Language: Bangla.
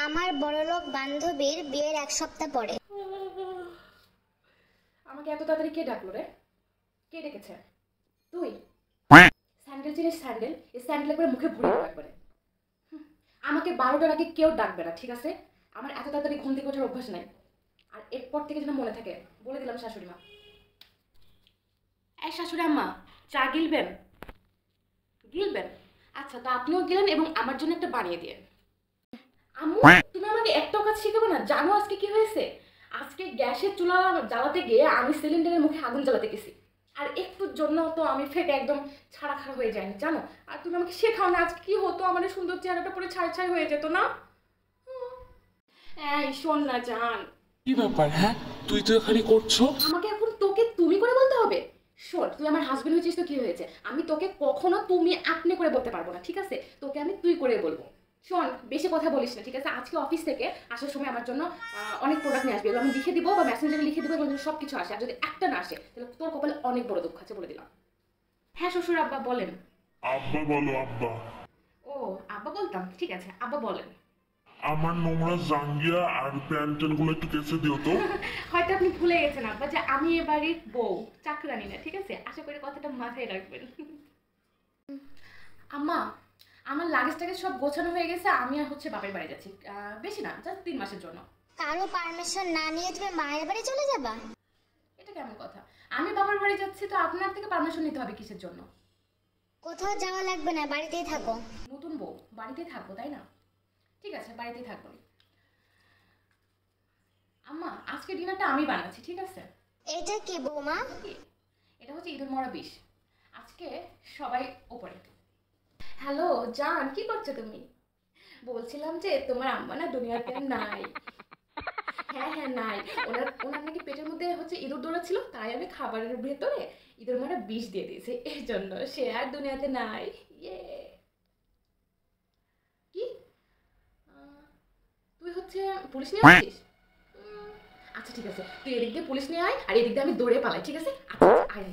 আমার বড়লোক বান্ধবীর বিয়ের 1 সপ্তাহ পরে। আমাকে এত তাড়াতাড়ি কে ডাকলো রে? কে ডেকেছে? তুই? স্যান্ডেল চিনিস স্যান্ডেল? এই স্যান্ডেল করে মুখে ভরে দেবো একবারে। আমাকে 12টার আগে কেউ ডাকবে না, ঠিক আছে? আমার এত তাড়াতাড়ি ঘুম থেকে ওঠার অভ্যাস নাই। আর এরপর থেকে যেন মনে থাকে, বলে দিলাম শাশুড়ি মা। এই শাশুড়ি আম্মা, চা গিলবেন? গিলবেন? আচ্ছা, তো আপনিও গেলেন এবং আমার জন্য একটা বানিয়ে দিয়ে। আম্মু, তুমি আমাকে একটাও কাজ শিখাবে না? জানো আজকে কি হয়েছে? আজকে গ্যাসের চুলা জ্বালাতে গিয়ে আমি সিলিন্ডারের মুখে আগুন জ্বালাতে গেছি। আর একটুর জন্য তো আমি ফেটে একদম ছাড়া খাড়া হয়ে যায়নি, জানো? আর তুমি আমাকে শেখাও না, আজকে কি হতো? আমার এই সুন্দর চেহারাটা পরে ছাই ছাই হয়ে যেত না? এই শোন না জান। কি ব্যাপার? হ্যাঁ, তুই তো এখানে করছো। আমাকে এখন তোকে তুমি করে বলতে হবে? শোন, তুই আমার হাজবেন্ড হয়েছিস তো কি হয়েছে? আমি তোকে কখনো তুমি আপনি করে বলতে পারবো না, ঠিক আছে? তোকে আমি তুই করে বলবো। শোন, বেশি কথা বলিস না, ঠিক আছে? আজকে অফিস থেকে আসার সময় আমার জন্য অনেক প্রোডাক্ট নিয়ে আসবে, এগুলো আমি লিখে দিব বা মেসেঞ্জারে লিখে দিব, এগুলো সব কিছু আসে। আর যদি একটা না আসে তাহলে তোর কপালে অনেক বড় দুঃখ আছে, বলে দিলাম। হ্যাঁ শ্বশুর আব্বা বলেন। আব্বা বলো আব্বা। ও আব্বা বলতাম, ঠিক আছে আব্বা বলেন। আমার নোংরা জাঙ্গিয়া আর প্যান্টেন গুলো একটু কেচে দিও তো। হয়তো আপনি ভুলে গেছেন আব্বা যে আমি এ বাড়ির বউ, চাকরানি না, ঠিক আছে? আশা করি কথাটা মাথায় রাখবেন। আম্মা, আমার লাগেজ টাগেজ সব গোছানো হয়ে গেছে, আমি আর হচ্ছে বাপের বাড়ি যাচ্ছি। বেশি না, জাস্ট 3 মাসের জন্য। কারো পারমিশন না নিয়ে তুমি মায়ের বাড়ি চলে যাবা? এটা কেমন কথা? আমি বাবার বাড়ি যাচ্ছি তো আপনার থেকে পারমিশন নিতে হবে কিসের জন্য? কোথাও যাওয়া লাগবে না, বাড়িতেই থাকো। নতুন বউ, বাড়িতেই থাকবো তাই না? ঠিক আছে, বাড়িতেই থাকবো। আম্মা, আজকে ডিনারটা আমি বানাচ্ছি, ঠিক আছে? এটা কি বৌমা? এটা হচ্ছে ঈদের মরা বিষ। আজকে সবাই ওপরে। হ্যালো জান, কি করছো তুমি? বলছিলাম যে তোমার আম্মা না দুনিয়াতে আর নাই। হ্যাঁ হ্যাঁ নাই। ওনার ওনার নাকি পেটের মধ্যে হচ্ছে ইঁদুর দৌড়াচ্ছিল, তাই আমি খাবারের ভেতরে ইঁদুর মারা বিষ দিয়ে দিয়েছি, এই জন্য সে আর দুনিয়াতে নাই। ইয়ে কি? তুই হচ্ছে পুলিশ নিয়ে আসছিস? আচ্ছা ঠিক আছে, তুই এদিক দিয়ে পুলিশ নিয়ে আয় আর এদিক দিয়ে আমি দৌড়ে পালাই, ঠিক আছে? আচ্ছা আয়।